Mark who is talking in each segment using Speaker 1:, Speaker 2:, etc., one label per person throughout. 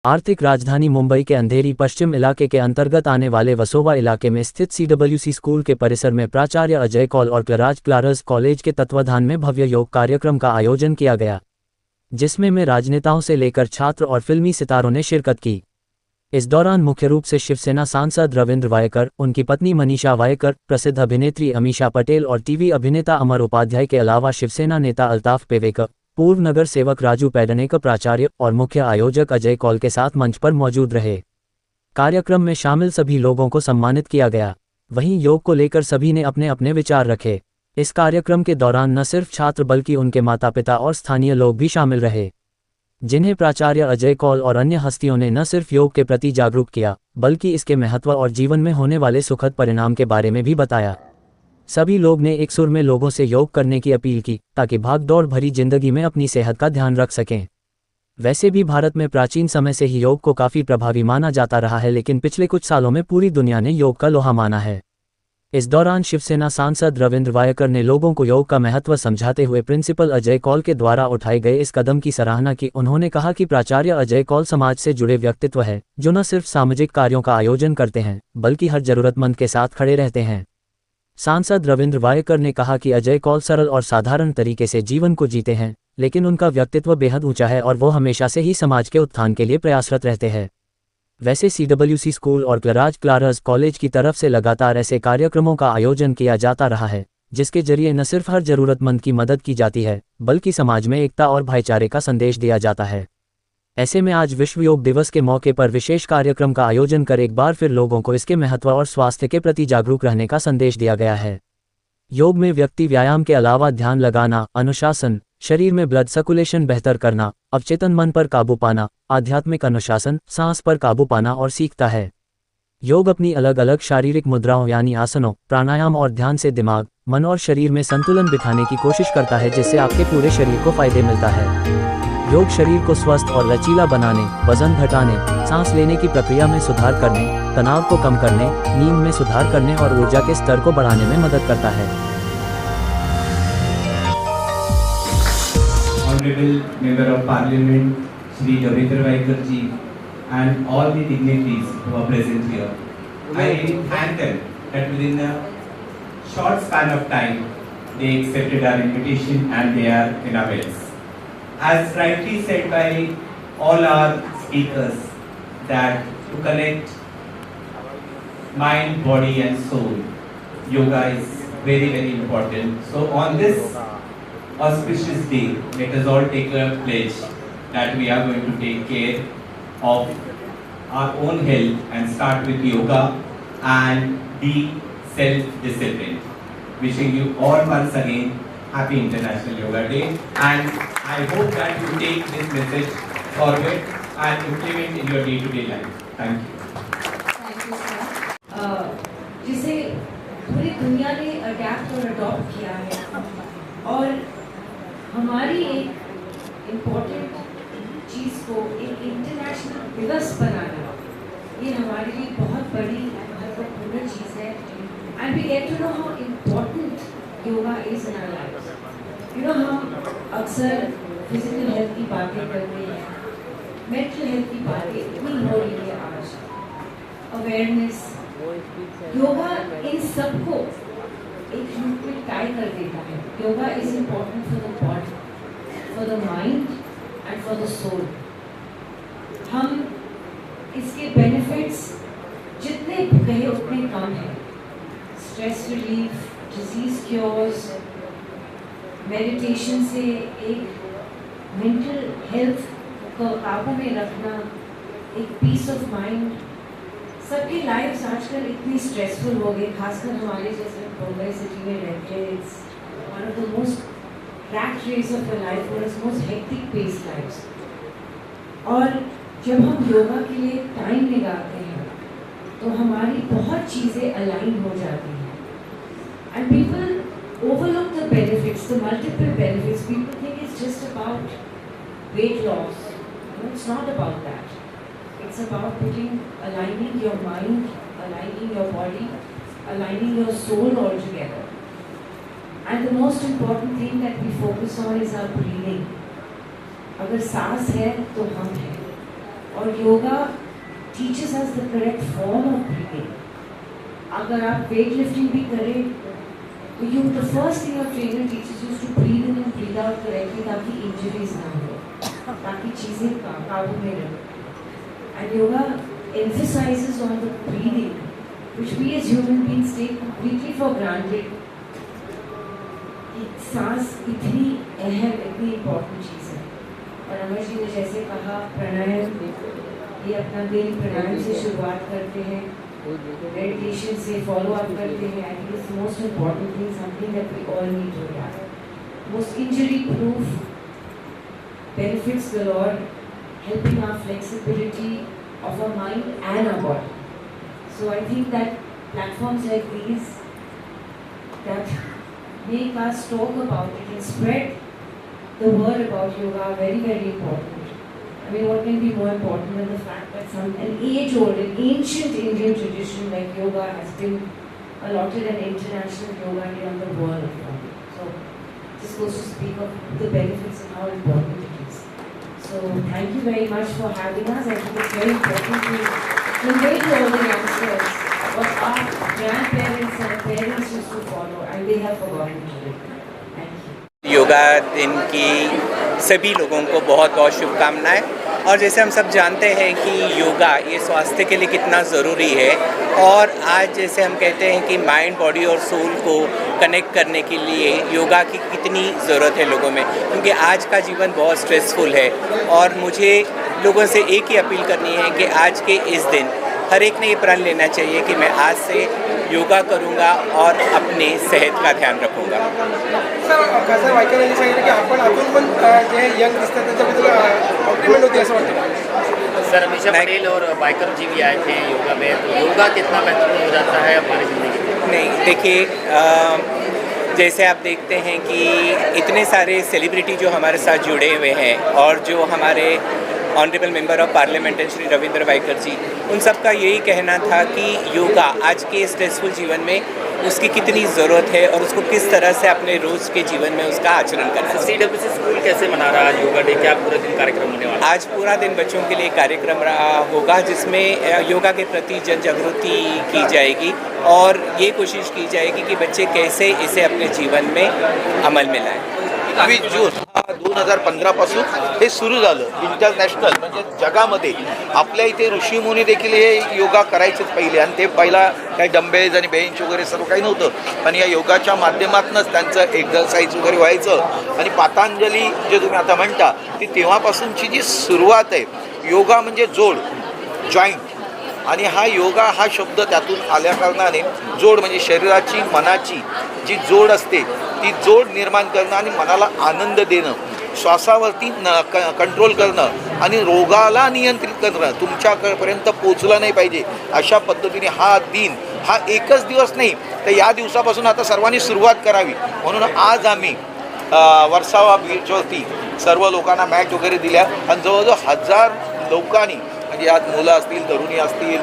Speaker 1: आर्थिक राजधानी मुंबई के अंधेरी पश्चिम इलाके के अंतर्गत आने वाले वसोवा इलाके में स्थित CWC स्कूल के परिसर में प्राचार्य अजय कौल और क्लारस कॉलेज के तत्वाधान में भव्य योग कार्यक्रम का आयोजन किया गया, जिसमें राजनेताओं से लेकर छात्र और फिल्मी सितारों ने शिरकत की। इस दौरान मुख्य रूप से शिवसेना सांसद रविंद्र वायकर, उनकी पत्नी मनीषा वायकर, प्रसिद्ध अभिनेत्री अमीषा पटेल और टीवी अभिनेता अमर उपाध्याय के अलावा शिवसेना नेता अल्ताफ पेवेकर, पूर्व नगर सेवक राजू पैडनेकर, प्राचार्य और मुख्य आयोजक अजय कौल के साथ मंच पर मौजूद रहे। कार्यक्रम में शामिल सभी लोगों को सम्मानित किया गया। वहीं योग को लेकर सभी ने अपने अपने विचार रखे। इस कार्यक्रम के दौरान न सिर्फ छात्र बल्कि उनके माता पिता और स्थानीय लोग भी शामिल रहे, जिन्हें प्राचार्य अजय कौल और अन्य हस्तियों ने न सिर्फ योग के प्रति जागरूक किया बल्कि इसके महत्व और जीवन में होने वाले सुखद परिणाम के बारे में भी बताया। सभी लोग ने एक सुर में लोगों से योग करने की अपील की ताकि भागदौड़ भरी जिंदगी में अपनी सेहत का ध्यान रख सकें। वैसे भी भारत में प्राचीन समय से ही योग को काफ़ी प्रभावी माना जाता रहा है, लेकिन पिछले कुछ सालों में पूरी दुनिया ने योग का लोहा माना है। इस दौरान शिवसेना सांसद रविंद्र वायकर ने लोगों को योग का महत्व समझाते हुए प्रिंसिपल अजय कौल के द्वारा उठाए गए इस कदम की सराहना की। उन्होंने कहा कि प्राचार्य अजय कौल समाज से जुड़े व्यक्तित्व है जो न सिर्फ सामाजिक कार्यों का आयोजन करते हैं बल्कि हर जरूरतमंद के साथ खड़े रहते हैं। सांसद रविंद्र वायकर ने कहा कि अजय कौल सरल और साधारण तरीके से जीवन को जीते हैं, लेकिन उनका व्यक्तित्व बेहद ऊंचा है और वो हमेशा से ही समाज के उत्थान के लिए प्रयासरत रहते हैं। वैसे CWC स्कूल और क्लारस कॉलेज की तरफ से लगातार ऐसे कार्यक्रमों का आयोजन किया जाता रहा है, जिसके जरिए न सिर्फ हर जरूरतमंद की मदद की जाती है बल्कि समाज में एकता और भाईचारे का संदेश दिया जाता है। ऐसे में आज विश्व योग दिवस के मौके पर विशेष कार्यक्रम का आयोजन कर एक बार फिर लोगों को इसके महत्व और स्वास्थ्य के प्रति जागरूक रहने का संदेश दिया गया है। योग में व्यक्ति व्यायाम के अलावा ध्यान लगाना, अनुशासन, शरीर में ब्लड सर्कुलेशन बेहतर करना, अवचेतन मन पर काबू पाना, आध्यात्मिक अनुशासन, सांस पर काबू पाना और सीखता है। योग अपनी अलग अलग शारीरिक मुद्राओं यानी आसनों, प्राणायाम और ध्यान से दिमाग, मन और शरीर में संतुलन बिठाने की कोशिश करता है, जिससे आपके पूरे शरीर को फायदे मिलता है। योग शरीर को स्वस्थ और लचीला बनाने, वजन घटाने, सांस लेने की प्रक्रिया में सुधार करने, तनाव को कम करने, नींद में सुधार करने और ऊर्जा के स्तर को बढ़ाने में मदद करता है।
Speaker 2: Honorable Member of Parliament, Shri Ravindra Vaikar ji, and all the dignitaries who are present here. I really thank them that within a short span of time, they accepted our invitation and they are in our midst. As rightly said by all our speakers, that to connect mind, body and soul, yoga is very, very important. So on this auspicious day, let us all take a pledge that we are going to take care of our own health and start with yoga and be self-disciplined. Wishing you all once again Happy International Yoga Day, and I hope that you take this message forward and implement in your day-to-day life. Thank you.
Speaker 3: Thank you, sir. जिसे पूरी दुनिया ने adapt और adopt किया है और हमारी एक इम्पोर्टेंट चीज़ को एक इंटरनेशनल दिवस बनाना, ये हमारे लिए बहुत बड़ी महत्वपूर्ण चीज़ है। And we get to know how important yoga is in our life. हम अक्सर फिजिकल हेल्थ की बातें करते हैं, मेंटल हेल्थ की बातें इतनी हो रही है आज, अवेयरनेस, योगा इन सबको एक रूप में टाई कर देता है। Yoga is important for the body, for the mind and for the soul. हम इसके बेनिफिट्स जितने कहे उतने कम हैं। Stress relief, disease cures, meditation से एक मेंटल हेल्थ को काबू में रखना, एक पीस ऑफ माइंड। सबकी लाइफ्स आजकल इतनी स्ट्रेसफुल हो गई, खासकर हमारे जैसे मुंबई सिटी में रहते हैं। It's one of the most rat race of your life और मोस्ट हेक्टिक पेस लाइफ्स। और जब हम योगा के लिए टाइम निकालते हैं तो हमारी बहुत चीज़ें अलाइन हो जाती हैं। And people overlook the benefits, the multiple benefits. People think it's just about weight loss. No, it's not about that. It's about aligning your mind, aligning your body, aligning your soul all together. And the most important thing that we focus on is our breathing. अगर सांस है तो हम हैं। और yoga teaches us the correct form of breathing. अगर आप weight lifting भी करें तो you the first thing your trainer teaches you is to breathe in and breathe out correctly ताकि injuries ना हो, ताकि चीजें काबू में रहें. And yoga emphasizes on the breathing, which we as human beings take completely for granted. कि सांस इतनी अहम, इतनी इम्पोर्टेंट चीज़ है. और अमर जी ने जैसे कहा प्राणायाम, ये अपना दिन प्राणायाम से शुरुआत करते हैं, मेडिटेशन से फॉलो अप करते हैं. I think it's most important thing, something that we all need to have. Most injury proof benefits the Lord, helping our flexibility of our mind and our body. So I think that platforms like these that make us talk about it and spread the word about yoga are very, very important. I mean, what can be more important than the fact that an age-old, an ancient Indian tradition like yoga has been allotted an international yoga day on the world. So this goes to speak of the benefits and how important it is. So thank you very much for having us. I think it's very important to convey to all the youngsters what our grandparents and parents used to follow and they have forgotten to do. Thank you.
Speaker 4: Yoga दिन की सभी लोगों को बहुत बहुत शुभकामनाएं. और जैसे हम सब जानते हैं कि योगा ये स्वास्थ्य के लिए कितना ज़रूरी है, और आज जैसे हम कहते हैं कि माइंड, बॉडी और सोल को कनेक्ट करने के लिए योगा की कितनी ज़रूरत है लोगों में, क्योंकि आज का जीवन बहुत स्ट्रेसफुल है. और मुझे लोगों से एक ही अपील करनी है कि आज के इस दिन हर एक ने ये प्रण लेना चाहिए कि मैं आज से योगा करूंगा और अपने सेहत का ध्यान रखूंगा.
Speaker 5: सर खासदार वायकर यांनी सांगितलं की आपण अजून पण जे यंग दिसतात त्याच्याबद्दल कॉम्प्लिमेंट होती असं वाटतं.
Speaker 6: सर अमीषा पटेल और वायकर जी भी आए थे योगा में, तो योगा कितना महत्वपूर्ण हो जाता है हमारी ज़िंदगी में?
Speaker 4: नहीं, देखिए, जैसे आप देखते हैं कि इतने सारे सेलिब्रिटी जो हमारे साथ जुड़े हुए हैं और जो हमारे honourable member of parliament Shri Ravindra Waikar ji, उन सब का यही कहना था कि योगा आज के स्ट्रेसफुल जीवन में उसकी कितनी ज़रूरत है और उसको किस तरह से अपने रोज़ के जीवन में उसका आचरण करना है.
Speaker 6: CWC स्कूल कैसे मना रहा है योगा डे? क्या पूरा दिन कार्यक्रम होने वाला है?
Speaker 4: आज पूरा दिन बच्चों के लिए कार्यक्रम रहा होगा जिसमें योगा के प्रति जन जागृति की जाएगी और ये कोशिश की जाएगी कि बच्चे कैसे इसे अपने जीवन में अमल में लाएं.
Speaker 7: 21 जून 2015 पासून हे सुरू झालं इंटरनॅशनल, म्हणजे जगामध्ये. आपल्या इथे ऋषीमुनी देखील हे योगा करायचेच पहिले, आणि ते पहिला काही डंबेल्स आणि बेंच वगैरे सर्व काही नव्हतं, पण या योगाच्या माध्यमातूनच त्यांचं एक्झरसाईज वगैरे व्हायचं. आणि पतंजली जे तुम्ही आता म्हणता ती तेव्हापासूनची जी सुरुवात आहे. योगा म्हणजे जोड, जॉईंट, आणि हा योगा हा शब्द त्यातून आल्याकारणाने जोड म्हणजे शरीराची मनाची जी जोड असते ती जोड निर्माण करणं आणि मनाला आनंद देणं, श्वासावरती कंट्रोल करणं आणि रोगाला नियंत्रित करणं, तुमच्यापर्यंत पोचलं नाही पाहिजे अशा पद्धतीने हा दिन, हा एकच दिवस नाही तर या दिवसापासून आता सर्वांनी सुरुवात करावी. म्हणून आज आम्ही वर्सावा बीचवरती सर्व लोकांना मॅच वगैरे दिल्या आणि जवळजवळ 1000 लोकांनी, म्हणजे यात मुलं असतील, तरुणी असतील,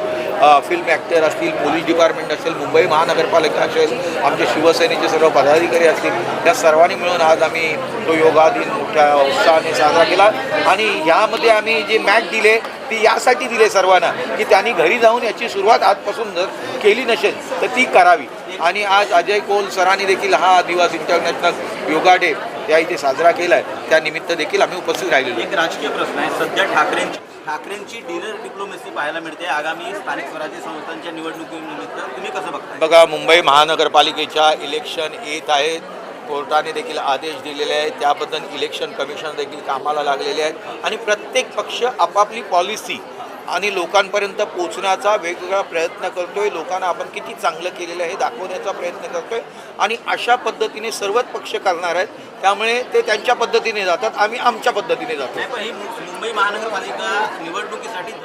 Speaker 7: फिल्म ॲक्टर असतील, पोलीस डिपार्टमेंट असेल, मुंबई महानगरपालिका असेल, आमचे शिवसेनेचे सर्व पदाधिकारी असतील, त्या सर्वांनी मिळून आज आम्ही तो योगा दिन मोठ्या उत्साहाने साजरा केला. आणि ह्यामध्ये आम्ही जे मॅच दिले ती यासाठी दिले सर्वांना की त्यांनी घरी जाऊन याची सुरुवात आजपासून जर केली नसेल तर ती करावी. आणि आज अजय कोल सरांनी देखील हा दिवस इंटरनॅशनल योगा डे या इथे साजरा केला आहे, त्यानिमित्त देखील आम्ही उपस्थित राहिलेलो.
Speaker 8: एक राजकीय प्रश्न आहे. सध्या ठाकरेंची डिनर डिप्लोमॅसी पाहायला मिळते आगामी स्थानिक स्वराज्य संस्थांच्या निवडणुकीनिमित्त. तुम्ही कसं बघता?
Speaker 7: बघा, मुंबई महानगरपालिकेच्या इलेक्शन येत आहेत, कोर्टाने देखील आदेश दिलेले आहेत, त्याबद्दल इलेक्शन कमिशन देखील कामाला लागलेले आहेत आणि प्रत्येक पक्ष आपापली पॉलिसी आणि लोकांपर्यंत पोचण्याचा वेगवेगळा प्रयत्न करतोय. लोकांना आपण किती चांगलं केलेलं आहे हे दाखवण्याचा प्रयत्न करतोय आणि अशा पद्धतीने सर्वच पक्ष करणार आहेत. त्यामुळे ते त्यांच्या पद्धतीने जातात, आम्ही आमच्या पद्धतीने जातो.
Speaker 8: मुंबई महानगरपालिका निवडणुकीसाठी